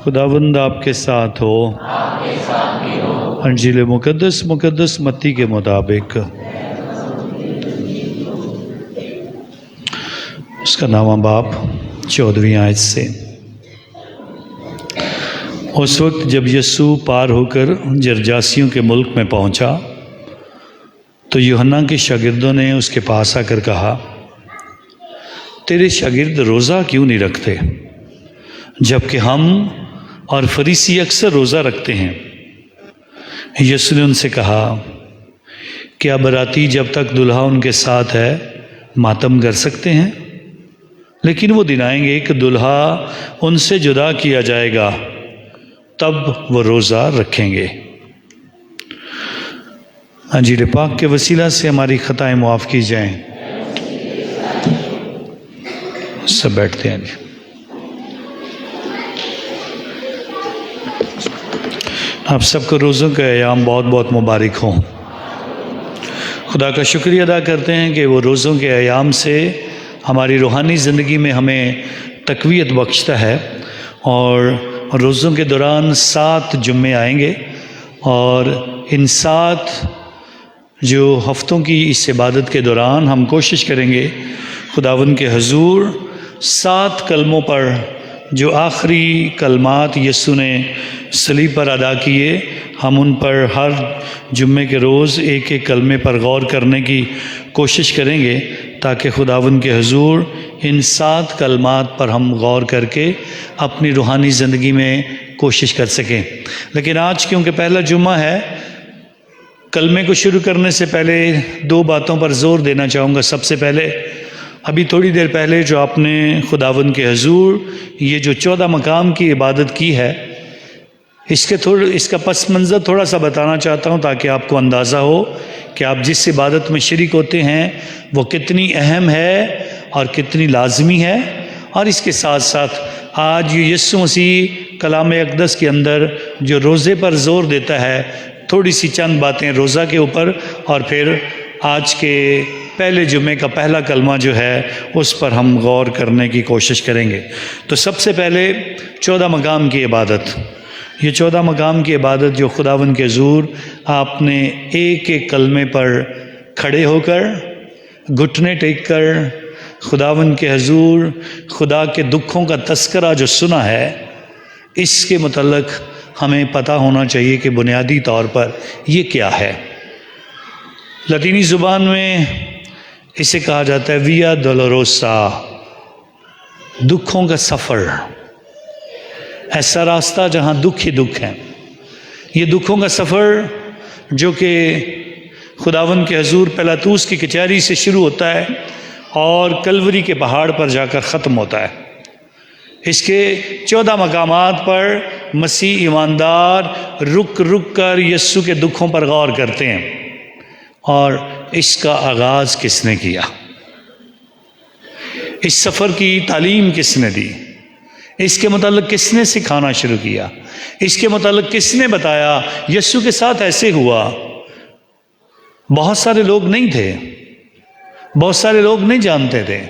خداوند آپ کے ساتھ ہو۔ انجیل مقدس متی کے مطابق۔ اس کا نامہ باپ 14ویں آیت سے۔ اس وقت جب یسوع پار ہو کر جرجاسیوں کے ملک میں پہنچا تو یوحنا کے شاگردوں نے اس کے پاس آ کر کہا، تیرے شاگرد روزہ کیوں نہیں رکھتے جبکہ ہم اور فریسی اکثر روزہ رکھتے ہیں؟ یسوع نے ان سے کہا، کیا باراتی جب تک دلہا ان کے ساتھ ہے ماتم کر سکتے ہیں؟ لیکن وہ دن آئیں گے کہ دلہا ان سے جدا کیا جائے گا، تب وہ روزہ رکھیں گے۔ انجیل پاک کے وسیلہ سے ہماری خطائیں معاف کی جائیں۔ سب بیٹھتے ہیں۔ آپ سب کو روزوں کا ایام بہت بہت مبارک ہوں۔ خدا کا شکریہ ادا کرتے ہیں کہ وہ روزوں کے ایام سے ہماری روحانی زندگی میں ہمیں تقویت بخشتا ہے، اور روزوں کے دوران 7 جمعے آئیں گے، اور ان 7 جو ہفتوں کی اس عبادت کے دوران ہم کوشش کریں گے خداوند کے حضور 7 کلموں پر، جو آخری کلمات یسوع نے صلیب پر ادا کیے، ہم ان پر ہر جمعے کے روز ایک ایک کلمے پر غور کرنے کی کوشش کریں گے، تاکہ خداوند کے حضور ان 7 کلمات پر ہم غور کر کے اپنی روحانی زندگی میں کوشش کر سکیں۔ لیکن آج کیونکہ پہلا جمعہ ہے، کلمے کو شروع کرنے سے پہلے 2 باتوں پر زور دینا چاہوں گا۔ سب سے پہلے، ابھی تھوڑی دیر پہلے جو آپ نے خداوند کے حضور یہ جو 14 مقام کی عبادت کی ہے، اس کا پس منظر تھوڑا سا بتانا چاہتا ہوں، تاکہ آپ کو اندازہ ہو کہ آپ جس عبادت میں شریک ہوتے ہیں وہ کتنی اہم ہے اور کتنی لازمی ہے۔ اور اس کے ساتھ ساتھ آج یسوع مسیح کلام اقدس کے اندر جو روزے پر زور دیتا ہے، تھوڑی سی چند باتیں روزہ کے اوپر، اور پھر آج کے پہلے جمعے کا پہلا کلمہ جو ہے اس پر ہم غور کرنے کی کوشش کریں گے۔ تو سب سے پہلے 14 مقام کی عبادت، یہ 14 مقام کی عبادت جو خداوند کے حضور آپ نے ایک ایک کلمے پر کھڑے ہو کر، گھٹنے ٹیک کر خداوند کے حضور خدا کے دکھوں کا تذکرہ جو سنا ہے، اس کے متعلق ہمیں پتہ ہونا چاہیے کہ بنیادی طور پر یہ کیا ہے۔ لاطینی زبان میں اسے کہا جاتا ہے ویا ڈولوروسا، دکھوں کا سفر، ایسا راستہ جہاں دکھ ہی دکھ ہیں۔ یہ دکھوں کا سفر جو کہ خداوند کے حضور پیلاطوس کی کچہری سے شروع ہوتا ہے اور کلوری کے پہاڑ پر جا کر ختم ہوتا ہے، اس کے 14 مقامات پر مسیح ایماندار رک رک کر یسوع کے دکھوں پر غور کرتے ہیں۔ اور اس کا آغاز کس نے کیا؟ اس سفر کی تعلیم کس نے دی؟ اس کے متعلق کس نے سکھانا شروع کیا؟ اس کے متعلق کس نے بتایا یسوع کے ساتھ ایسے ہوا؟ بہت سارے لوگ نہیں تھے، بہت سارے لوگ نہیں جانتے تھے،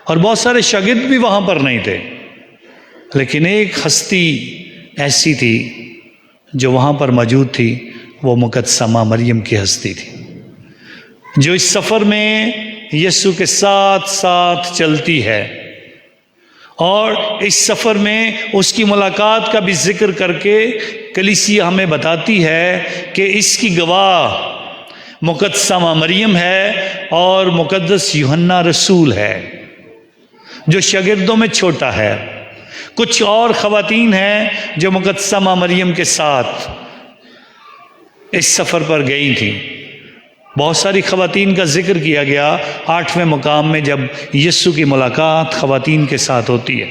اور بہت سارے شاگرد بھی وہاں پر نہیں تھے، لیکن ایک ہستی ایسی تھی جو وہاں پر موجود تھی، وہ مقدسہ مریم کی ہستی تھی، جو اس سفر میں یسوع کے ساتھ ساتھ چلتی ہے، اور اس سفر میں اس کی ملاقات کا بھی ذکر کر کے کلیسیا ہمیں بتاتی ہے کہ اس کی گواہ مقدسہ مریم ہے اور مقدس یوحنا رسول ہے، جو شاگردوں میں چھوٹا ہے۔ کچھ اور خواتین ہیں جو مقدسہ مریم کے ساتھ اس سفر پر گئی تھیں۔ بہت ساری خواتین کا ذکر کیا گیا 8ویں مقام میں، جب یسوع کی ملاقات خواتین کے ساتھ ہوتی ہے،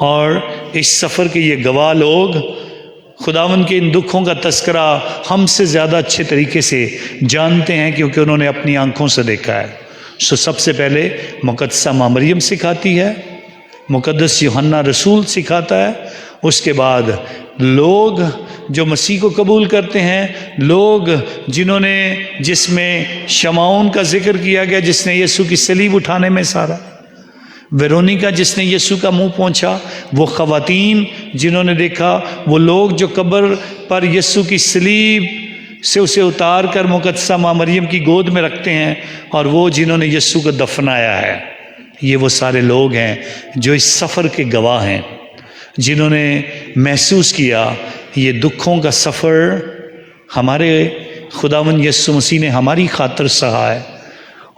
اور اس سفر کے یہ گواہ لوگ خداوند کے ان دکھوں کا تذکرہ ہم سے زیادہ اچھے طریقے سے جانتے ہیں، کیونکہ انہوں نے اپنی آنکھوں سے دیکھا ہے۔ سب سے پہلے مقدسہ مریم سکھاتی ہے، مقدس یوحنا رسول سکھاتا ہے، اس کے بعد لوگ جو مسیح کو قبول کرتے ہیں، لوگ جس میں شمعون کا ذکر کیا گیا، جس نے یسوع کی صلیب اٹھانے میں سارا، ویرونیکا جس نے یسوع کا منہ پونچھا، وہ خواتین جنہوں نے دیکھا وہ لوگ جو قبر پر یسوع کی صلیب سے اسے اتار کر مقدسہ ماں مریم کی گود میں رکھتے ہیں، اور وہ جنہوں نے یسوع کو دفنایا ہے، یہ وہ سارے لوگ ہیں جو اس سفر کے گواہ ہیں، جنہوں نے محسوس کیا یہ دکھوں کا سفر ہمارے خداوند یسوع مسیح نے ہماری خاطر سہا ہے،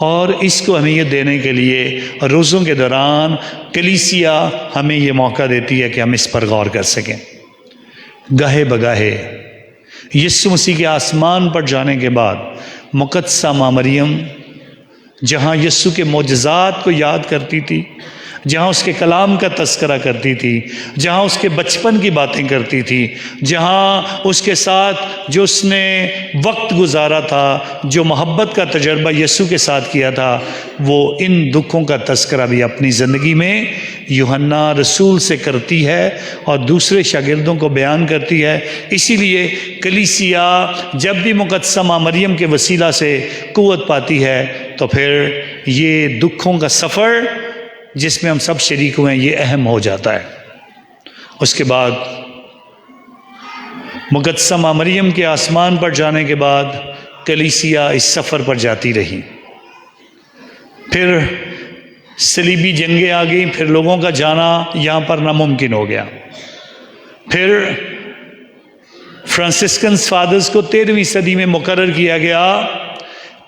اور اس کو ہمیں یہ دینے کے لیے روزوں کے دوران کلیسیا ہمیں یہ موقع دیتی ہے کہ ہم اس پر غور کر سکیں۔ گاہے بگاہے یسوع مسیح کے آسمان پر جانے کے بعد مقدسہ ماں مریم جہاں یسوع کے معجزات کو یاد کرتی تھی، جہاں اس کے کلام کا تذکرہ کرتی تھی، جہاں اس کے بچپن کی باتیں کرتی تھی، جہاں اس کے ساتھ جو اس نے وقت گزارا تھا، جو محبت کا تجربہ یسوع کے ساتھ کیا تھا، وہ ان دکھوں کا تذکرہ بھی اپنی زندگی میں یوحنا رسول سے کرتی ہے اور دوسرے شاگردوں کو بیان کرتی ہے۔ اسی لیے کلیسیا جب بھی مقدسہ ماں مریم کے وسیلہ سے قوت پاتی ہے تو پھر یہ دکھوں کا سفر جس میں ہم سب شریک ہوئے ہیں یہ اہم ہو جاتا ہے۔ اس کے بعد مقدسہ ماں مریم کے آسمان پر جانے کے بعد کلیسیا اس سفر پر جاتی رہی، پھر صلیبی جنگیں آ گئیں، پھر لوگوں کا جانا یہاں پر ناممکن ہو گیا، پھر فرانسسکنز فادرز کو 13ویں صدی میں مقرر کیا گیا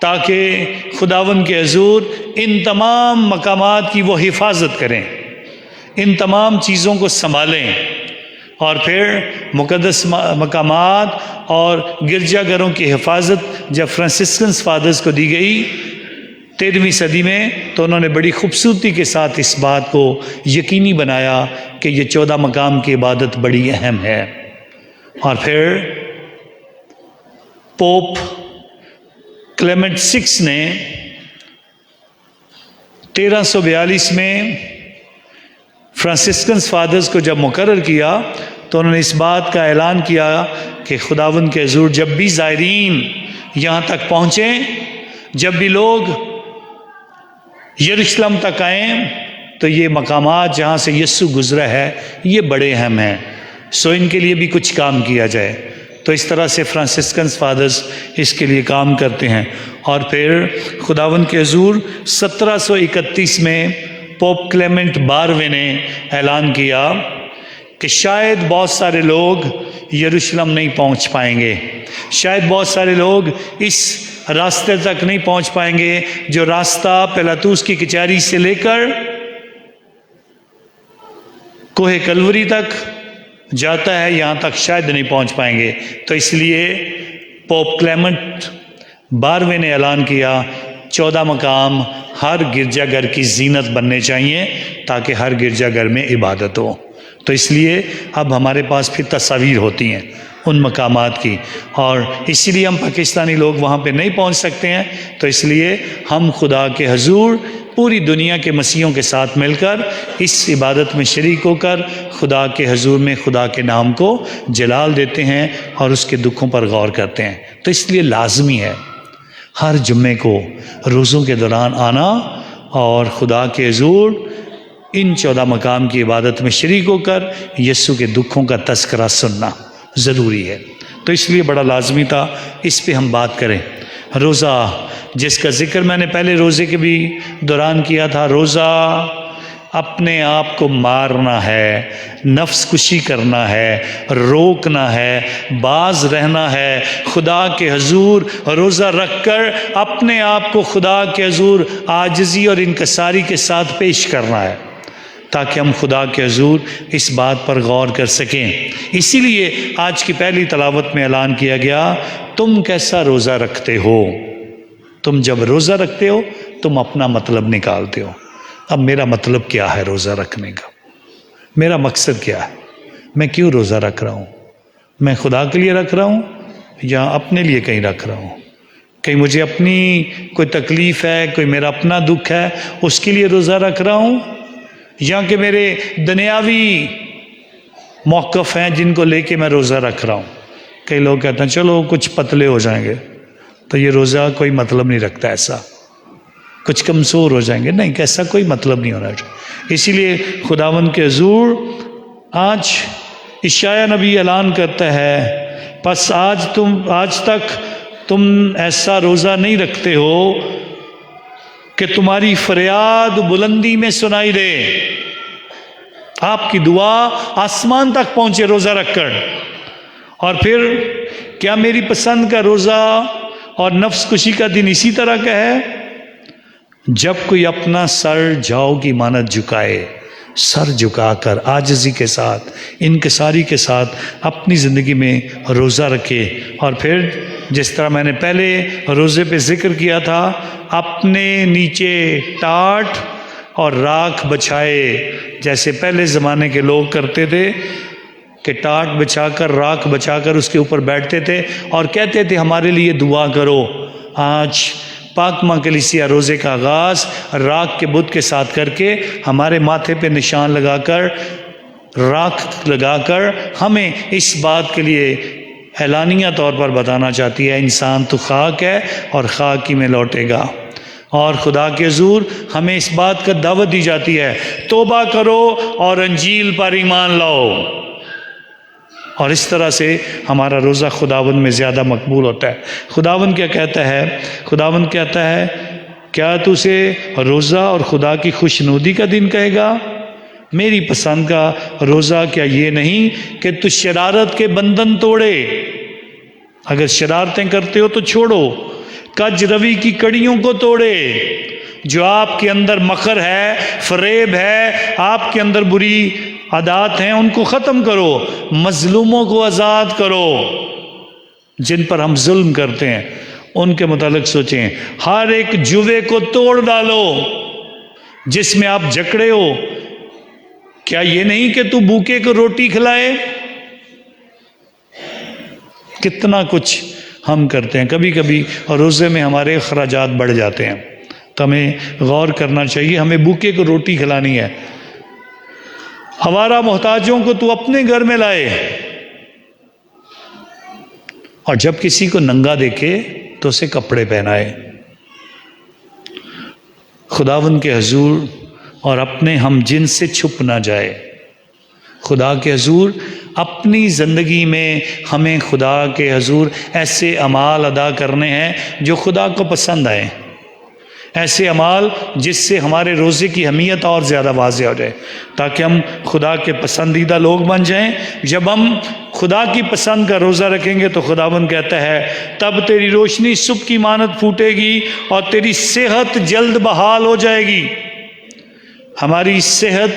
تاکہ خداوند کے حضور ان تمام مقامات کی وہ حفاظت کریں، ان تمام چیزوں کو سنبھالیں، اور پھر مقدس مقامات اور گرجا گھروں کی حفاظت جب فرانسسکنز فادرز کو دی گئی 13ویں صدی میں، تو انہوں نے بڑی خوبصورتی کے ساتھ اس بات کو یقینی بنایا کہ یہ 14 مقام کی عبادت بڑی اہم ہے۔ اور پھر پوپ کلیمنٹ 6 نے 1342 میں فرانسسکنز فادرز کو جب مقرر کیا تو انہوں نے اس بات کا اعلان کیا کہ خداوند کے حضور جب بھی زائرین یہاں تک پہنچیں، جب بھی لوگ یروشلم تک آئیں، تو یہ مقامات جہاں سے یسوع گزرا ہے یہ بڑے اہم ہیں، سو ان کے لیے بھی کچھ کام کیا جائے۔ تو اس طرح سے فرانسسکنز فادرز اس کے لیے کام کرتے ہیں۔ اور پھر خداوند کے حضور 1731 میں پوپ کلیمنٹ 12ویں نے اعلان کیا کہ شاید بہت سارے لوگ یروشلم نہیں پہنچ پائیں گے، شاید بہت سارے لوگ اس راستے تک نہیں پہنچ پائیں گے جو راستہ پیلاطوس کی کچہری سے لے کر کوہ کلوری تک جاتا ہے، یہاں تک شاید نہیں پہنچ پائیں گے۔ تو اس لیے پوپ کلیمنٹ 12ویں نے اعلان کیا 14 مقام ہر گرجا گھر کی زینت بننے چاہیے تاکہ ہر گرجا گھر میں عبادت ہو۔ تو اس لیے اب ہمارے پاس پھر تصاویر ہوتی ہیں ان مقامات کی، اور اسی لیے ہم پاکستانی لوگ وہاں پہ نہیں پہنچ سکتے ہیں، تو اس لیے ہم خدا کے حضور پوری دنیا کے مسیحوں کے ساتھ مل کر اس عبادت میں شریک ہو کر خدا کے حضور میں خدا کے نام کو جلال دیتے ہیں اور اس کے دکھوں پر غور کرتے ہیں۔ تو اس لیے لازمی ہے ہر جمعے کو روزوں کے دوران آنا اور خدا کے حضور ان 14 مقام کی عبادت میں شریک ہو کر یسوع کے دکھوں کا تذکرہ سننا ضروری ہے۔ تو اس لیے بڑا لازمی تھا اس پہ ہم بات کریں۔ روزہ جس کا ذکر میں نے پہلے روزے کے بھی دوران کیا تھا، روزہ اپنے آپ کو مارنا ہے، نفس کشی کرنا ہے، روکنا ہے، باز رہنا ہے، خدا کے حضور روزہ رکھ کر اپنے آپ کو خدا کے حضور عاجزی اور انکساری کے ساتھ پیش کرنا ہے تاکہ ہم خدا کے حضور اس بات پر غور کر سکیں۔ اسی لیے آج کی پہلی تلاوت میں اعلان کیا گیا، تم کیسا روزہ رکھتے ہو؟ تم جب روزہ رکھتے ہو تم اپنا مطلب نکالتے ہو۔ اب میرا مطلب کیا ہے روزہ رکھنے کا؟ میرا مقصد کیا ہے؟ میں کیوں روزہ رکھ رہا ہوں؟ میں خدا کے لیے رکھ رہا ہوں یا اپنے لیے کہیں رکھ رہا ہوں؟ کہیں مجھے اپنی کوئی تکلیف ہے، کوئی میرا اپنا دکھ ہے، اس کے لیے روزہ رکھ رہا ہوں، یا کہ میرے دنیاوی موقف ہیں جن کو لے کے میں روزہ رکھ رہا ہوں؟ کئی لوگ کہتے ہیں چلو کچھ پتلے ہو جائیں گے تو یہ روزہ کوئی مطلب نہیں رکھتا، ایسا کچھ کمزور ہو جائیں گے، نہیں، ایسا کوئی مطلب نہیں ہونا چاہیے۔ اسی لیے خداوند کے حضور آج عشایہ نبی اعلان کرتا ہے پس آج تک تم ایسا روزہ نہیں رکھتے ہو کہ تمہاری فریاد بلندی میں سنائی دے، آپ کی دعا آسمان تک پہنچے روزہ رکھ کر۔ اور پھر کیا میری پسند کا روزہ اور نفس کشی کا دن اسی طرح کا ہے؟ جب کوئی اپنا سر جاؤ کی مانت جھکائے، سر جھکا کر عاجزی کے ساتھ، انکساری کے ساتھ اپنی زندگی میں روزہ رکھے، اور پھر جس طرح میں نے پہلے روزے پہ ذکر کیا تھا، اپنے نیچے ٹاٹ اور راکھ بچھائے، جیسے پہلے زمانے کے لوگ کرتے تھے کہ ٹاٹ بچھا کر راکھ بچھا کر اس کے اوپر بیٹھتے تھے اور کہتے تھے ہمارے لیے دعا کرو۔ آج پاک ماں کلیسیا روزے کا آغاز راکھ کے بت کے ساتھ کر کے ہمارے ماتھے پہ نشان لگا کر، راکھ لگا کر ہمیں اس بات کے لیے اعلانیہ طور پر بتانا چاہتی ہے انسان تو خاک ہے اور خاک ہی میں لوٹے گا۔ اور خدا کے حضور ہمیں اس بات کا دعوت دی جاتی ہے توبہ کرو اور انجیل پر ایمان لاؤ، اور اس طرح سے ہمارا روزہ خداوند میں زیادہ مقبول ہوتا ہے۔ خداوند کیا کہتا ہے؟ خداوند کہتا ہے کیا تو اسے روزہ اور خدا کی خوشنودی کا دن کہے گا؟ میری پسند کا روزہ کیا یہ نہیں کہ تو شرارت کے بندھن توڑے؟ اگر شرارتیں کرتے ہو تو چھوڑو، کج روی کی کڑیوں کو توڑے، جو آپ کے اندر مکر ہے، فریب ہے، آپ کے اندر بری عادات ہیں، ان کو ختم کرو، مظلوموں کو آزاد کرو، جن پر ہم ظلم کرتے ہیں ان کے متعلق سوچیں، ہر ایک جوے کو توڑ ڈالو جس میں آپ جکڑے ہو۔ کیا یہ نہیں کہ تو بھوکے کو روٹی کھلائے؟ کتنا کچھ ہم کرتے ہیں۔ کبھی کبھی روزے میں ہمارے اخراجات بڑھ جاتے ہیں تو ہمیں غور کرنا چاہیے، ہمیں بھوکے کو روٹی کھلانی ہے، آوارہ محتاجوں کو تو اپنے گھر میں لائے، اور جب کسی کو ننگا دیکھے تو اسے کپڑے پہنائے۔ خداوند کے حضور اور اپنے ہم جن سے چھپ نہ جائے۔ خدا کے حضور اپنی زندگی میں ہمیں خدا کے حضور ایسے اعمال ادا کرنے ہیں جو خدا کو پسند آئے، ایسے اعمال جس سے ہمارے روزے کی اہمیت اور زیادہ واضح ہو جائے، تاکہ ہم خدا کے پسندیدہ لوگ بن جائیں۔ جب ہم خدا کی پسند کا روزہ رکھیں گے تو خداوند کہتا ہے تب تیری روشنی صبح کی مانت پھوٹے گی اور تیری صحت جلد بحال ہو جائے گی۔ ہماری صحت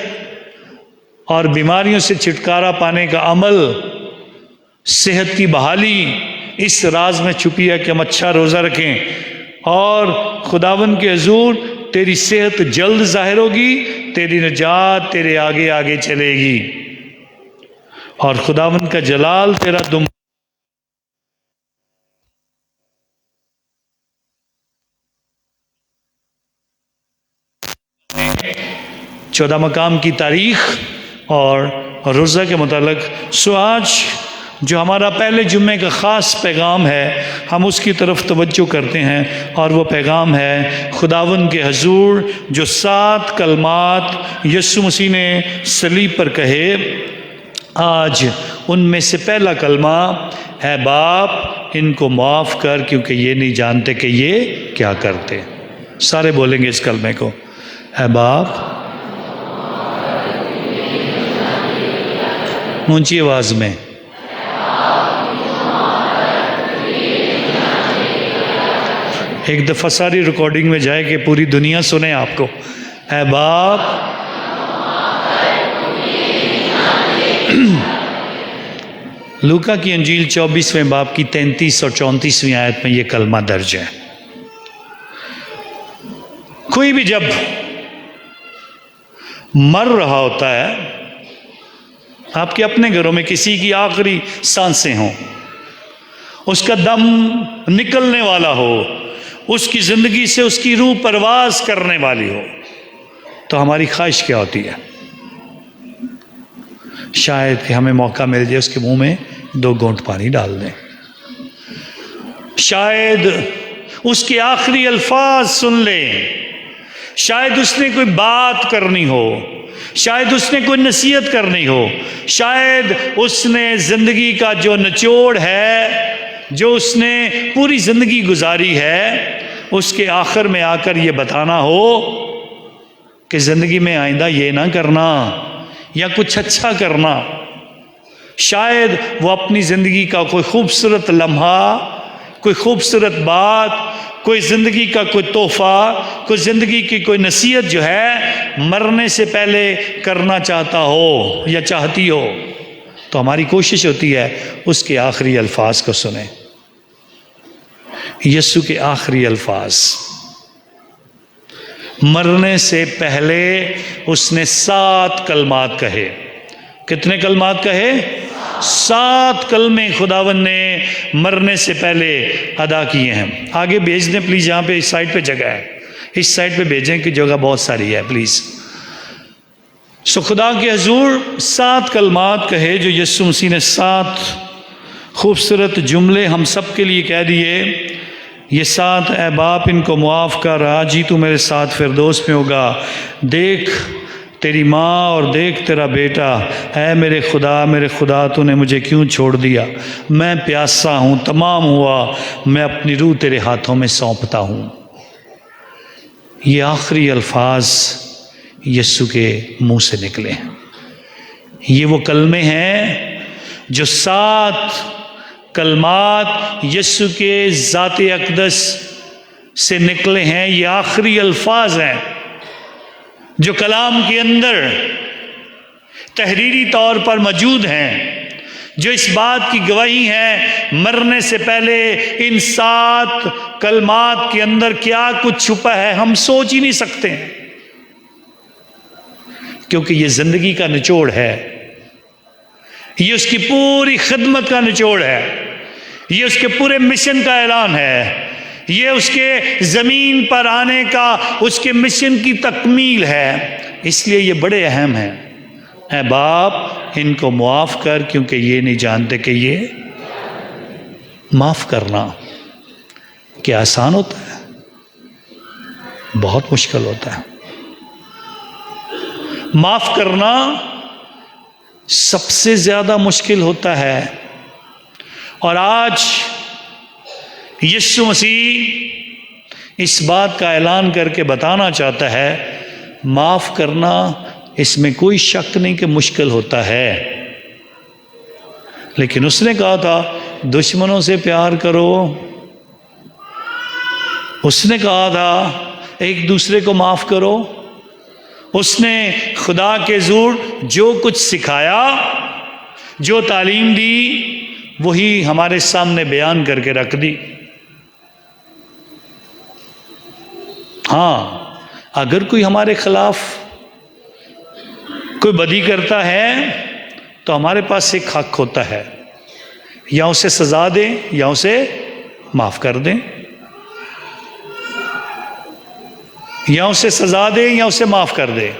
اور بیماریوں سے چھٹکارا پانے کا عمل، صحت کی بحالی اس راز میں چھپی ہے کہ ہم اچھا روزہ رکھیں، اور خداوند کے حضور تیری صحت جلد ظاہر ہوگی، تیری نجات تیرے آگے آگے چلے گی، اور خداوند کا جلال تیرا دم 14 مقام کی تاریخ اور روزہ کے متعلق۔ سو آج جو ہمارا پہلے جمعے کا خاص پیغام ہے ہم اس کی طرف توجہ کرتے ہیں، اور وہ پیغام ہے خداوند کے حضور جو 7 کلمات یسوع مسیح نے صلیب پر کہے۔ آج ان میں سے پہلا کلمہ ہے باپ ان کو معاف کر کیونکہ یہ نہیں جانتے کہ یہ کیا کرتے۔ سارے بولیں گے اس کلمے کو، اے باپ، اونچی آواز میں، ایک دفعہ ساری ریکارڈنگ میں جائے کہ پوری دنیا سنے آپ کو، اے باپ۔ لوکا کی انجیل 24ویں باب کی 33 اور 34ویں آیت میں یہ کلمہ درج ہے۔ کوئی بھی جب مر رہا ہوتا ہے، آپ کے اپنے گھروں میں کسی کی آخری سانسیں ہوں، اس کا دم نکلنے والا ہو، اس کی زندگی سے اس کی روح پرواز کرنے والی ہو، تو ہماری خواہش کیا ہوتی ہے؟ شاید کہ ہمیں موقع مل جائے اس کے منہ میں 2 گھونٹ پانی ڈال دیں، شاید اس کے آخری الفاظ سن لیں، شاید اس نے کوئی بات کرنی ہو، شاید اس نے کوئی نصیحت کرنی ہو، شاید اس نے زندگی کا جو نچوڑ ہے، جو اس نے پوری زندگی گزاری ہے، اس کے آخر میں آ کر یہ بتانا ہو کہ زندگی میں آئندہ یہ نہ کرنا یا کچھ اچھا کرنا۔ شاید وہ اپنی زندگی کا کوئی خوبصورت لمحہ، کوئی خوبصورت بات، کوئی زندگی کا کوئی تحفہ، کوئی زندگی کی کوئی نصیحت جو ہے مرنے سے پہلے کرنا چاہتا ہو یا چاہتی ہو، تو ہماری کوشش ہوتی ہے اس کے آخری الفاظ کو سنیں۔ یسوع کے آخری الفاظ، مرنے سے پہلے اس نے 7 کلمات کہے۔ کتنے کلمات کہے؟ 7 کلمے خداوند نے مرنے سے پہلے ادا کیے ہیں۔ آگے بھیج دیں پلیز، یہاں پہ اس سائڈ پہ جگہ ہے، اس سائڈ پہ بھیجیں کہ جگہ بہت ساری ہے پلیز۔ خدا کے حضور 7 کلمات کہے جو یسوع مسیح نے 7 خوبصورت جملے ہم سب کے لیے کہہ دیے۔ یہ 7، اے باپ ان کو معاف کر، آج ہی تو میرے ساتھ فردوس میں ہوگا، دیکھ تیری ماں اور دیکھ تیرا بیٹا، اے میرے خدا تو نے مجھے کیوں چھوڑ دیا، میں پیاسا ہوں، تمام ہوا، میں اپنی روح تیرے ہاتھوں میں سونپتا ہوں۔ یہ آخری الفاظ یسوع کے منہ سے نکلے ہیں۔ یہ وہ کلمے ہیں جو 7 کلمات یسوع کے ذات اقدس سے نکلے ہیں۔ یہ آخری الفاظ ہیں جو کلام کے اندر تحریری طور پر موجود ہیں، جو اس بات کی گواہی ہے مرنے سے پہلے ان 7 کلمات کے اندر کیا کچھ چھپا ہے ہم سوچ ہی نہیں سکتے ہیں، کیونکہ یہ زندگی کا نچوڑ ہے، یہ اس کی پوری خدمت کا نچوڑ ہے، یہ اس کے پورے مشن کا اعلان ہے، یہ اس کے زمین پر آنے کا اس کے مشن کی تکمیل ہے۔ اس لیے یہ بڑے اہم ہیں۔ اے باپ ان کو معاف کر، کیونکہ یہ نہیں جانتے کہ یہ معاف کرنا کیا آسان ہوتا ہے، بہت مشکل ہوتا ہے۔ معاف کرنا سب سے زیادہ مشکل ہوتا ہے، اور آج یسوع مسیح اس بات کا اعلان کر کے بتانا چاہتا ہے معاف کرنا اس میں کوئی شک نہیں کہ مشکل ہوتا ہے، لیکن اس نے کہا تھا دشمنوں سے پیار کرو، اس نے کہا تھا ایک دوسرے کو معاف کرو، اس نے خدا کے حضور جو کچھ سکھایا، جو تعلیم دی، وہی ہمارے سامنے بیان کر کے رکھ دی۔ ہاں، اگر کوئی ہمارے خلاف کوئی بدی کرتا ہے تو ہمارے پاس ایک حق ہوتا ہے، یا اسے سزا دیں یا اسے معاف کر دیں، یا اسے سزا دیں یا اسے معاف کر دیں۔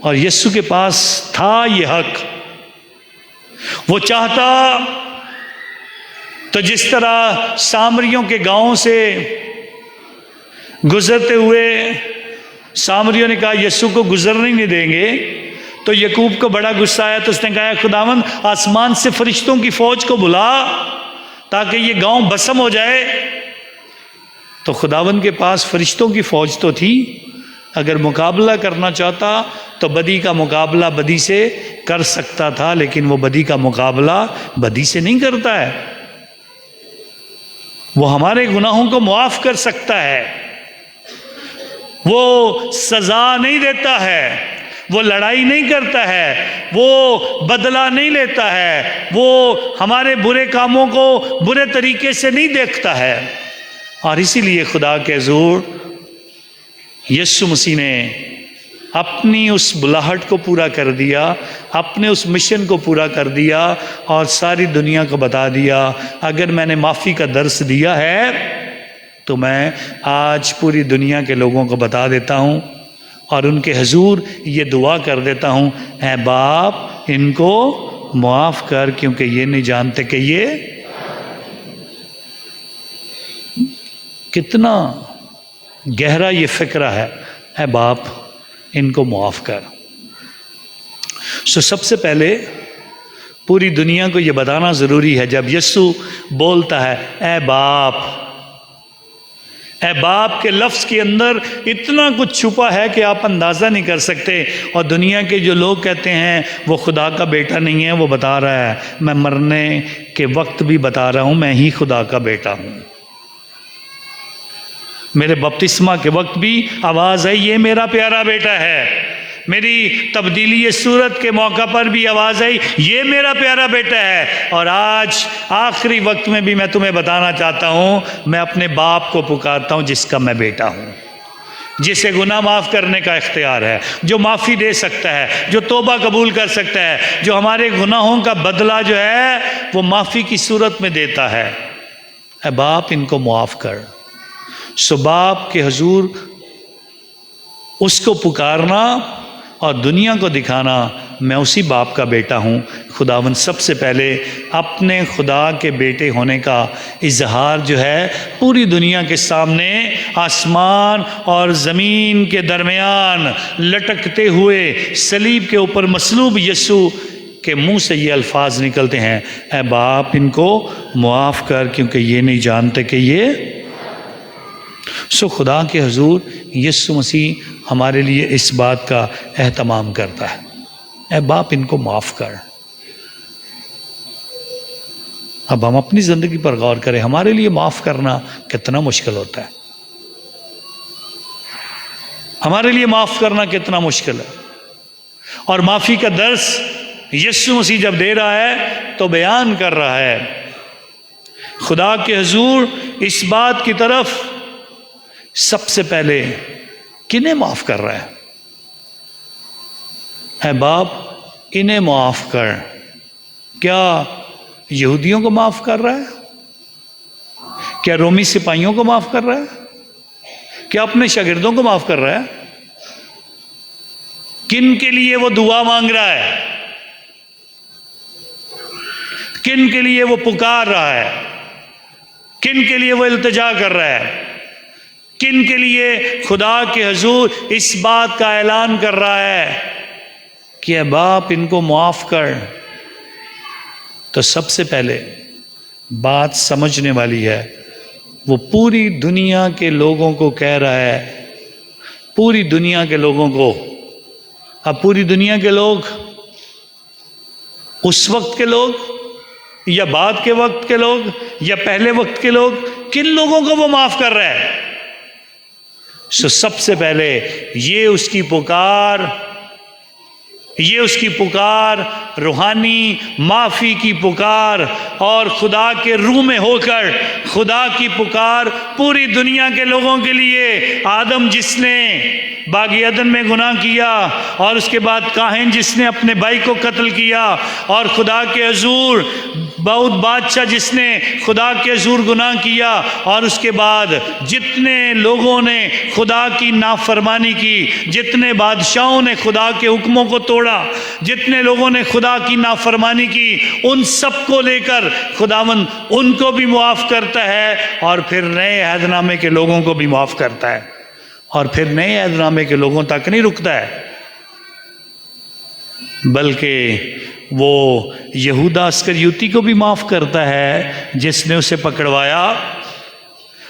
اور یسوع کے پاس تھا یہ حق، وہ چاہتا تو جس طرح سامریوں کے گاؤں سے گزرتے ہوئے سامریوں نے کہا یسوع کو گزرنے نہیں دیں گے، تو یعقوب کو بڑا غصہ آیا، تو اس نے کہا خداوند آسمان سے فرشتوں کی فوج کو بلا تاکہ یہ گاؤں بسم ہو جائے۔ تو خداوند کے پاس فرشتوں کی فوج تو تھی، اگر مقابلہ کرنا چاہتا تو بدی کا مقابلہ بدی سے کر سکتا تھا، لیکن وہ بدی کا مقابلہ بدی سے نہیں کرتا ہے، وہ ہمارے گناہوں کو معاف کر سکتا ہے، وہ سزا نہیں دیتا ہے، وہ لڑائی نہیں کرتا ہے، وہ بدلہ نہیں لیتا ہے، وہ ہمارے برے کاموں کو برے طریقے سے نہیں دیکھتا ہے۔ اور اسی لیے خدا کے حضور یسوع مسیح نے اپنی اس بلاہٹ کو پورا کر دیا، اپنے اس مشن کو پورا کر دیا، اور ساری دنیا کو بتا دیا اگر میں نے معافی کا درس دیا ہے تو میں آج پوری دنیا کے لوگوں کو بتا دیتا ہوں اور ان کے حضور یہ دعا کر دیتا ہوں، اے باپ ان کو معاف کر، کیونکہ یہ نہیں جانتے کہ یہ کتنا گہرا یہ فکرہ ہے، اے باپ ان کو معاف کر۔ سب سے پہلے پوری دنیا کو یہ بتانا ضروری ہے، جب یسوع بولتا ہے اے باپ، اے باپ کے لفظ کے اندر اتنا کچھ چھپا ہے کہ آپ اندازہ نہیں کر سکتے، اور دنیا کے جو لوگ کہتے ہیں وہ خدا کا بیٹا نہیں ہے، وہ بتا رہا ہے میں مرنے کے وقت بھی بتا رہا ہوں میں ہی خدا کا بیٹا ہوں۔ میرے بپتسمہ کے وقت بھی آواز ہے یہ میرا پیارا بیٹا ہے، میری تبدیلی صورت کے موقع پر بھی آواز آئی یہ میرا پیارا بیٹا ہے، اور آج آخری وقت میں بھی میں تمہیں بتانا چاہتا ہوں میں اپنے باپ کو پکارتا ہوں جس کا میں بیٹا ہوں، جسے گناہ معاف کرنے کا اختیار ہے، جو معافی دے سکتا ہے، جو توبہ قبول کر سکتا ہے، جو ہمارے گناہوں کا بدلہ جو ہے وہ معافی کی صورت میں دیتا ہے۔ اے باپ ان کو معاف کر۔ سو باپ کے حضور اس کو پکارنا اور دنیا کو دکھانا میں اسی باپ کا بیٹا ہوں۔ خداوند سب سے پہلے اپنے خدا کے بیٹے ہونے کا اظہار جو ہے پوری دنیا کے سامنے آسمان اور زمین کے درمیان لٹکتے ہوئے صلیب کے اوپر مصلوب یسوع کے منہ سے یہ الفاظ نکلتے ہیں اے باپ ان کو معاف کر کیونکہ یہ نہیں جانتے کہ یہ خدا کے حضور یسوع مسیح ہمارے لیے اس بات کا اہتمام کرتا ہے اے باپ ان کو معاف کر۔ اب ہم اپنی زندگی پر غور کریں، ہمارے لیے معاف کرنا کتنا مشکل ہوتا ہے، ہمارے لیے معاف کرنا کتنا مشکل ہے، اور معافی کا درس یسوع مسیح جب دے رہا ہے تو بیان کر رہا ہے خدا کے حضور اس بات کی طرف سب سے پہلے کنہیں معاف کر رہا ہے؟ اے باپ انہیں معاف کر۔ کیا یہودیوں کو معاف کر رہا ہے؟ کیا رومی سپاہیوں کو معاف کر رہا ہے؟ کیا اپنے شاگردوں کو معاف کر رہا ہے؟ کن کے لیے وہ دعا مانگ رہا ہے؟ کن کے لیے وہ پکار رہا ہے؟ کن کے لیے وہ التجا کر رہا ہے؟ کن کے لیے خدا کے حضور اس بات کا اعلان کر رہا ہے کہ اے باپ ان کو معاف کر؟ تو سب سے پہلے بات سمجھنے والی ہے، وہ پوری دنیا کے لوگوں کو کہہ رہا ہے، پوری دنیا کے لوگوں کو۔ اب پوری دنیا کے لوگ اس وقت کے لوگ یا بعد کے وقت کے لوگ یا پہلے وقت کے لوگ، کن لوگوں کو وہ معاف کر رہا ہے؟ سب سے پہلے یہ اس کی پکار روحانی معافی کی پکار، اور خدا کے روح میں ہو کر خدا کی پکار پوری دنیا کے لوگوں کے لیے۔ آدم جس نے باغ عدن میں گناہ کیا، اور اس کے بعد کاہن جس نے اپنے بھائی کو قتل کیا، اور خدا کے حضور داؤد بادشاہ جس نے خدا کے حضور گناہ کیا، اور اس کے بعد جتنے لوگوں نے خدا کی نافرمانی کی، جتنے بادشاہوں نے خدا کے حکموں کو توڑا، جتنے لوگوں نے خدا کی نافرمانی کی، ان سب کو لے کر خداوند ان کو بھی معاف کرتا ہے، اور پھر نئے عہد نامے کے لوگوں کو بھی معاف کرتا ہے، اور پھر نئے عہد نامے کے لوگوں تک نہیں رکتا ہے، بلکہ وہ یہودا اسکریوتی کو بھی معاف کرتا ہے جس نے اسے پکڑوایا،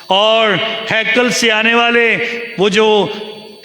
اور ہیکل سے آنے والے وہ جو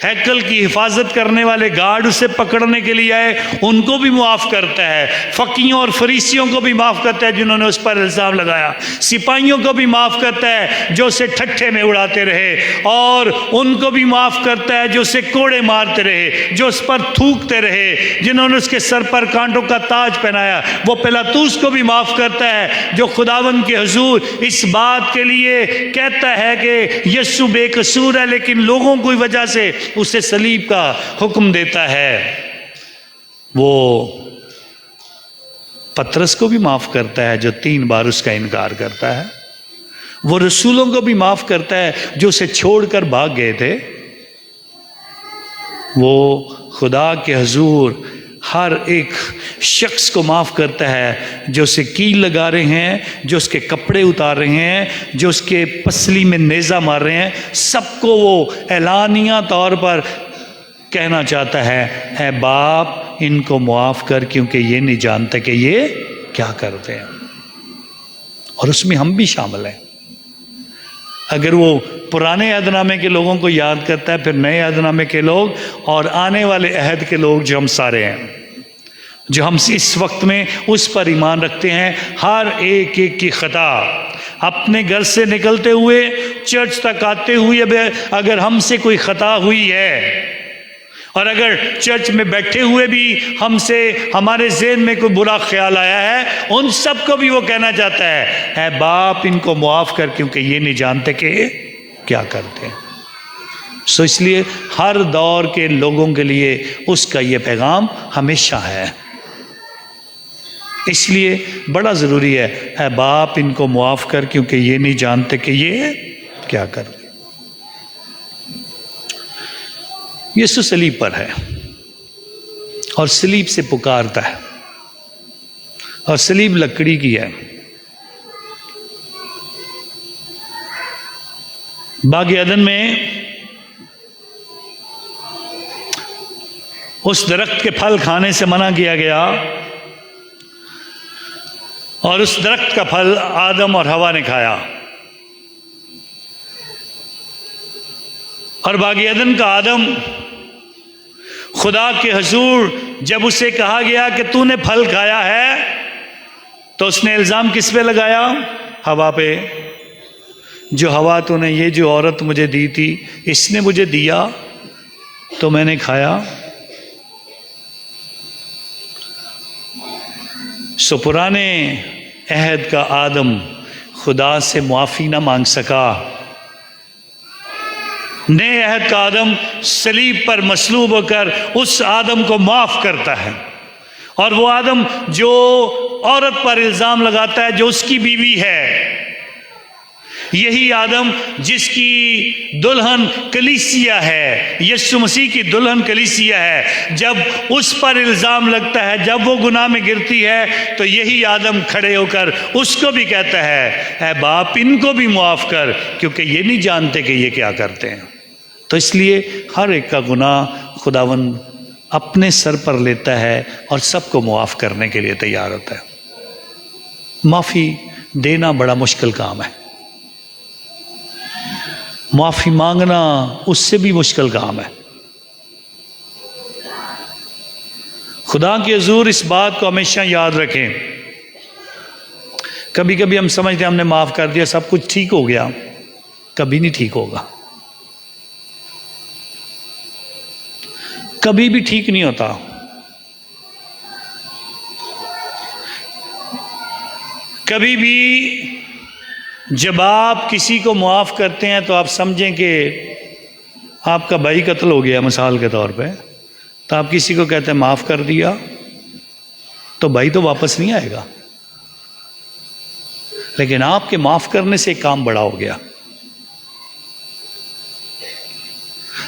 ہیکل کی حفاظت کرنے والے گارڈ اسے پکڑنے کے لیے آئے ان کو بھی معاف کرتا ہے، فقیوں اور فریسیوں کو بھی معاف کرتا ہے جنہوں نے اس پر الزام لگایا، سپاہیوں کو بھی معاف کرتا ہے جو اسے ٹھٹھے میں اڑاتے رہے، اور ان کو بھی معاف کرتا ہے جو اسے کوڑے مارتے رہے، جو اس پر تھوکتے رہے، جنہوں نے اس کے سر پر کانٹوں کا تاج پہنایا۔ وہ پلاطوس کو بھی معاف کرتا ہے جو خداوند کے حضور اس بات کے لیے کہتا ہے کہ یسوع بے قصور ہے، لیکن لوگوں کی وجہ سے اسے صلیب کا حکم دیتا ہے۔ وہ پترس کو بھی معاف کرتا ہے جو 3 بار اس کا انکار کرتا ہے۔ وہ رسولوں کو بھی معاف کرتا ہے جو اسے چھوڑ کر بھاگ گئے تھے۔ وہ خدا کے حضور ہر ایک شخص کو معاف کرتا ہے جو اسے کیل لگا رہے ہیں، جو اس کے کپڑے اتار رہے ہیں، جو اس کے پسلی میں نیزہ مار رہے ہیں، سب کو وہ اعلانیہ طور پر کہنا چاہتا ہے اے باپ ان کو معاف کر کیونکہ یہ نہیں جانتے کہ یہ کیا کرتے ہیں. اور اس میں ہم بھی شامل ہیں. اگر وہ پرانے عہد نامے کے لوگوں کو یاد کرتا ہے، پھر نئے عہد نامے کے لوگ اور آنے والے عہد کے لوگ جو ہم سارے ہیں، جو ہم اس وقت میں اس پر ایمان رکھتے ہیں، ہر ایک کی خطا اپنے گھر سے نکلتے ہوئے چرچ تک آتے ہوئے اگر ہم سے کوئی خطا ہوئی ہے، اور اگر چرچ میں بیٹھے ہوئے بھی ہم سے ہمارے ذہن میں کوئی برا خیال آیا ہے، ان سب کو بھی وہ کہنا چاہتا ہے، اے باپ ان کو معاف کر کیونکہ یہ نہیں جانتے کہ کیا کرتے ہیں. سو اس لیے ہر دور کے لوگوں کے لیے اس کا یہ پیغام ہمیشہ ہے. اس لیے بڑا ضروری ہے، اے باپ ان کو معاف کر کیونکہ یہ نہیں جانتے کہ یہ کیا کرتے. یسوع صلیب پر ہے اور صلیب سے پکارتا ہے، اور صلیب لکڑی کی ہے. باغ عدن میں اس درخت کے پھل کھانے سے منع کیا گیا، اور اس درخت کا پھل آدم اور حوا نے کھایا. اور باغ عدن کا آدم خدا کے حضور جب اسے کہا گیا کہ تو نے پھل کھایا ہے، تو اس نے الزام کس پہ لگایا؟ حوا پہ. جو حوا تو نے یہ جو عورت مجھے دی تھی، اس نے مجھے دیا تو میں نے کھایا. سو پرانے عہد کا آدم خدا سے معافی نہ مانگ سکا. نئے عہد کا آدم صلیب پر مصلوب ہو کر اس آدم کو معاف کرتا ہے. اور وہ آدم جو عورت پر الزام لگاتا ہے جو اس کی بیوی ہے، یہی آدم جس کی دلہن کلیسیا ہے، یسوع مسیح کی دلہن کلیسیا ہے، جب اس پر الزام لگتا ہے، جب وہ گناہ میں گرتی ہے، تو یہی آدم کھڑے ہو کر اس کو بھی کہتا ہے، اے باپ ان کو بھی معاف کر کیونکہ یہ نہیں جانتے کہ یہ کیا کرتے ہیں. تو اس لیے ہر ایک کا گناہ خداوند اپنے سر پر لیتا ہے اور سب کو معاف کرنے کے لیے تیار ہوتا ہے. معافی دینا بڑا مشکل کام ہے، معافی مانگنا اس سے بھی مشکل کام ہے. خدا کے حضور اس بات کو ہمیشہ یاد رکھیں. کبھی کبھی ہم سمجھتے ہیں ہم نے معاف کر دیا سب کچھ ٹھیک ہو گیا. کبھی نہیں ٹھیک ہوگا، کبھی بھی ٹھیک نہیں ہوتا. کبھی بھی جب آپ کسی کو معاف کرتے ہیں تو آپ سمجھیں کہ آپ کا بھائی قتل ہو گیا مثال کے طور پہ، تو آپ کسی کو کہتے ہیں معاف کر دیا، تو بھائی تو واپس نہیں آئے گا. لیکن آپ کے معاف کرنے سے ایک کام بڑا ہو گیا.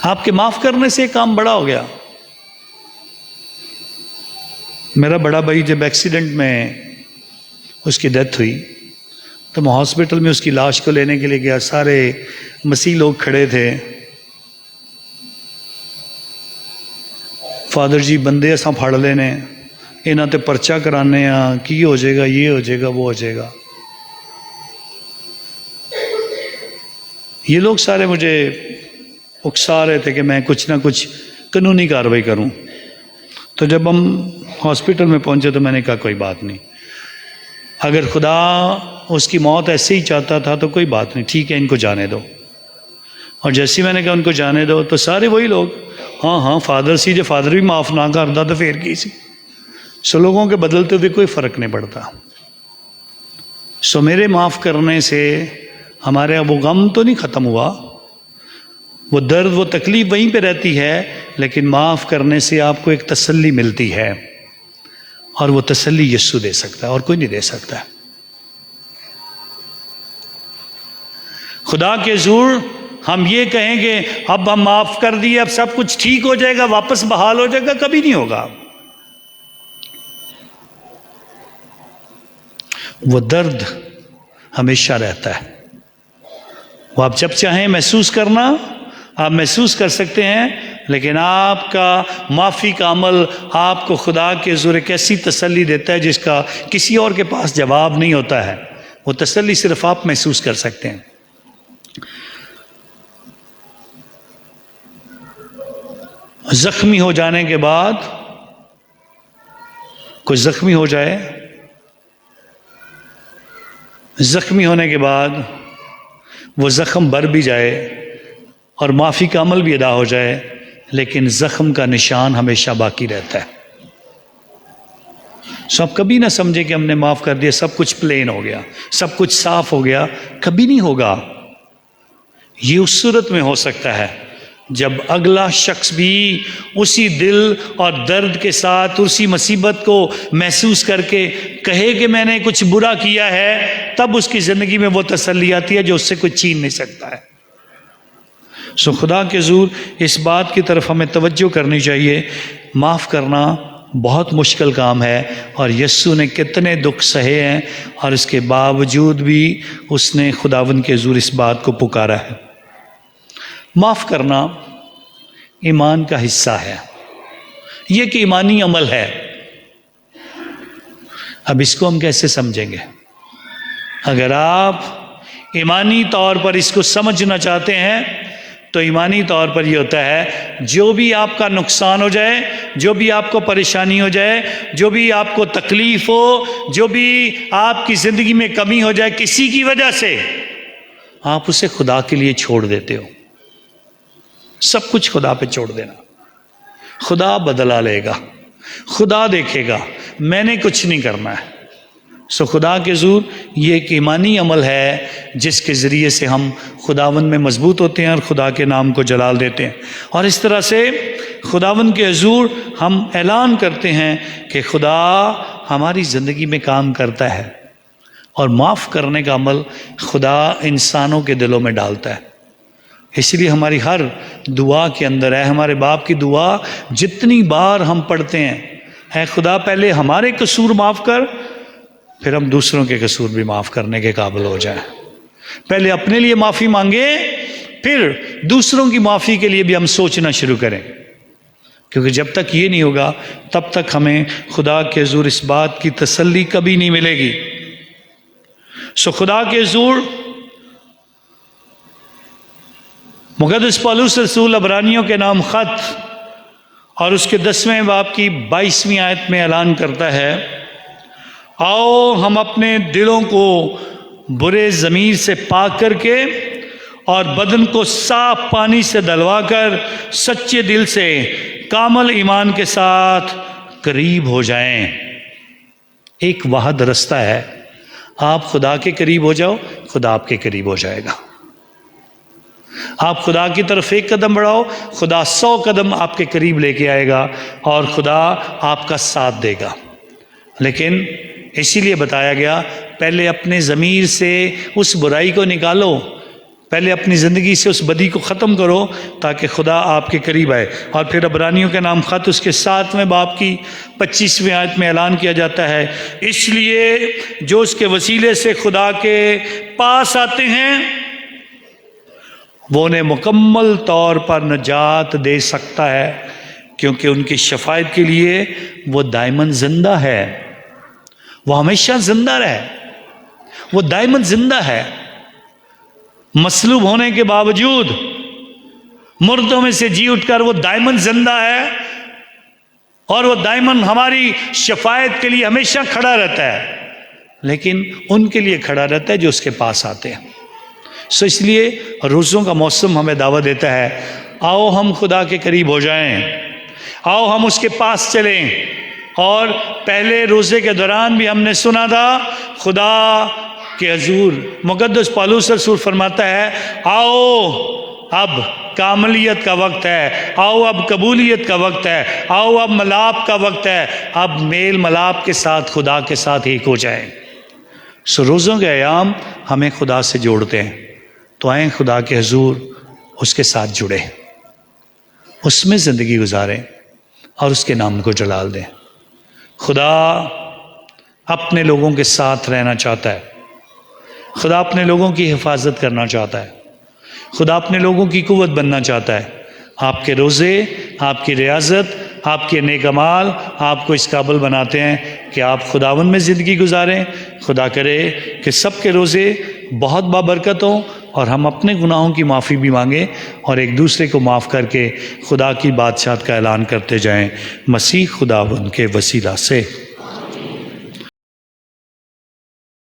آپ کے معاف کرنے سے ایک کام بڑا ہو گیا. میرا بڑا بھائی جب ایکسیڈنٹ میں اس کی ڈیتھ ہوئی تو میں ہاسپٹل میں اس کی لاش کو لینے کے لیے گیا. سارے مسیح لوگ کھڑے تھے. فادر جی بندے اساں پھڑ لینے، انہاں تے پرچہ کرانے ہاں، کی ہو جائے گا، یہ ہو جائے گا، وہ ہو جائے گا. یہ لوگ سارے مجھے اکسا رہے تھے کہ میں کچھ نہ کچھ قانونی کارروائی کروں. تو جب ہم ہاسپٹل میں پہنچے تو میں نے کہا کوئی بات نہیں، اگر خدا اس کی موت ایسے ہی چاہتا تھا تو کوئی بات نہیں، ٹھیک ہے ان کو جانے دو. اور جیسے میں نے کہا ان کو جانے دو تو سارے وہی لوگ ہاں فادر سی جو فادر بھی معاف نہ کرتا تو پھر کی سی. سو لوگوں کے بدلتے ہوئے کوئی فرق نہیں پڑتا. سو میرے معاف کرنے سے ہمارے وہ غم تو نہیں ختم ہوا، وہ درد وہ تکلیف وہیں پہ رہتی ہے، لیکن معاف کرنے سے آپ کو ایک تسلی ملتی ہے، اور وہ تسلی یسوع دے سکتا ہے اور کوئی نہیں دے سکتا. خدا کے حضور ہم یہ کہیں کہ اب ہم معاف کر دیے اب سب کچھ ٹھیک ہو جائے گا، واپس بحال ہو جائے گا، کبھی نہیں ہوگا. وہ درد ہمیشہ رہتا ہے. وہ آپ جب چاہیں محسوس کرنا آپ محسوس کر سکتے ہیں، لیکن آپ کا معافی کا عمل آپ کو خدا کے حضور ایک ایسی تسلی دیتا ہے جس کا کسی اور کے پاس جواب نہیں ہوتا ہے. وہ تسلی صرف آپ محسوس کر سکتے ہیں. زخمی ہو جانے کے بعد کوئی زخمی ہو جائے، زخمی ہونے کے بعد وہ زخم بھر بھی جائے اور معافی کا عمل بھی ادا ہو جائے، لیکن زخم کا نشان ہمیشہ باقی رہتا ہے. سو آپ کبھی نہ سمجھے کہ ہم نے معاف کر دیا، سب کچھ پلین ہو گیا، سب کچھ صاف ہو گیا. کبھی نہیں ہوگا. یہ اس صورت میں ہو سکتا ہے جب اگلا شخص بھی اسی دل اور درد کے ساتھ اسی مصیبت کو محسوس کر کے کہے کہ میں نے کچھ برا کیا ہے، تب اس کی زندگی میں وہ تسلی آتی ہے جو اس سے کوئی چھین نہیں سکتا ہے. سو خدا کے حضور اس بات کی طرف ہمیں توجہ کرنی چاہیے. معاف کرنا بہت مشکل کام ہے، اور یسوع نے کتنے دکھ سہے ہیں اور اس کے باوجود بھی اس نے خداوند کے حضور اس بات کو پکارا ہے. معاف کرنا ایمان کا حصہ ہے، یہ کہ ایمانی عمل ہے. اب اس کو ہم کیسے سمجھیں گے؟ اگر آپ ایمانی طور پر اس کو سمجھنا چاہتے ہیں تو ایمانی طور پر یہ ہوتا ہے، جو بھی آپ کا نقصان ہو جائے، جو بھی آپ کو پریشانی ہو جائے، جو بھی آپ کو تکلیف ہو، جو بھی آپ کی زندگی میں کمی ہو جائے کسی کی وجہ سے، آپ اسے خدا کے لیے چھوڑ دیتے ہو. سب کچھ خدا پہ چھوڑ دینا. خدا بدلا لے گا، خدا دیکھے گا، میں نے کچھ نہیں کرنا ہے. سو خدا کے حضور یہ ایک ایمانی عمل ہے جس کے ذریعے سے ہم خداوند میں مضبوط ہوتے ہیں اور خدا کے نام کو جلال دیتے ہیں. اور اس طرح سے خداوند کے حضور ہم اعلان کرتے ہیں کہ خدا ہماری زندگی میں کام کرتا ہے، اور معاف کرنے کا عمل خدا انسانوں کے دلوں میں ڈالتا ہے. اس لیے ہماری ہر دعا کے اندر ہے، ہمارے باپ کی دعا جتنی بار ہم پڑھتے ہیں، اے خدا پہلے ہمارے قصور معاف کر، پھر ہم دوسروں کے قصور بھی معاف کرنے کے قابل ہو جائیں. پہلے اپنے لیے معافی مانگے، پھر دوسروں کی معافی کے لیے بھی ہم سوچنا شروع کریں. کیونکہ جب تک یہ نہیں ہوگا تب تک ہمیں خدا کے حضور اس بات کی تسلی کبھی نہیں ملے گی. سو خدا کے حضور مقدس پالوس رسول عبرانیوں کے نام خط اور اس کے 10ویں باب کی 22ویں آیت میں اعلان کرتا ہے، آؤ ہم اپنے دلوں کو برے ضمیر سے پاک کر کے اور بدن کو صاف پانی سے دلوا کر سچے دل سے کامل ایمان کے ساتھ قریب ہو جائیں. ایک واحد رستہ ہے، آپ خدا کے قریب ہو جاؤ، خدا آپ کے قریب ہو جائے گا. آپ خدا کی طرف ایک قدم بڑھاؤ، خدا 100 قدم آپ کے قریب لے کے آئے گا اور خدا آپ کا ساتھ دے گا. لیکن اسی لیے بتایا گیا پہلے اپنے ضمیر سے اس برائی کو نکالو، پہلے اپنی زندگی سے اس بدی کو ختم کرو تاکہ خدا آپ کے قریب آئے. اور پھر عبرانیوں کے نام خط اس کے 7ویں باب کی 25ویں آیت میں اعلان کیا جاتا ہے، اس لیے جو اس کے وسیلے سے خدا کے پاس آتے ہیں وہ انہیں مکمل طور پر نجات دے سکتا ہے، کیونکہ ان کی شفاعت کے لیے وہ دائماً زندہ ہے. وہ ہمیشہ زندہ رہے، وہ دائماً زندہ ہے. مصلوب ہونے کے باوجود مردوں میں سے جی اٹھ کر وہ دائماً زندہ ہے، اور وہ دائماً ہماری شفاعت کے لیے ہمیشہ کھڑا رہتا ہے. لیکن ان کے لیے کھڑا رہتا ہے جو اس کے پاس آتے ہیں. سو اس لیے روزوں کا موسم ہمیں دعوت دیتا ہے، آؤ ہم خدا کے قریب ہو جائیں، آؤ ہم اس کے پاس چلیں. اور پہلے روزے کے دوران بھی ہم نے سنا تھا خدا کے حضور مقدس پالوس رسول فرماتا ہے، آؤ اب کاملیت کا وقت ہے، آؤ اب قبولیت کا وقت ہے، آؤ اب ملاپ کا وقت ہے، اب میل ملاپ کے ساتھ خدا کے ساتھ ایک ہو جائیں. سو روزوں کے ایام ہمیں خدا سے جوڑتے ہیں، تو آئیں خدا کے حضور اس کے ساتھ جڑے، اس میں زندگی گزاریں اور اس کے نام کو جلال دیں. خدا اپنے لوگوں کے ساتھ رہنا چاہتا ہے، خدا اپنے لوگوں کی حفاظت کرنا چاہتا ہے، خدا اپنے لوگوں کی قوت بننا چاہتا ہے. آپ کے روزے، آپ کی ریاضت، آپ کے نیک اعمال آپ کو اس قابل بناتے ہیں کہ آپ خداوند میں زندگی گزاریں۔ خدا کرے کہ سب کے روزے بہت بابرکت ہوں اور ہم اپنے گناہوں کی معافی بھی مانگیں اور ایک دوسرے کو معاف کر کے خدا کی بادشاہت کا اعلان کرتے جائیں، مسیح خداوند کے وسیلہ سے۔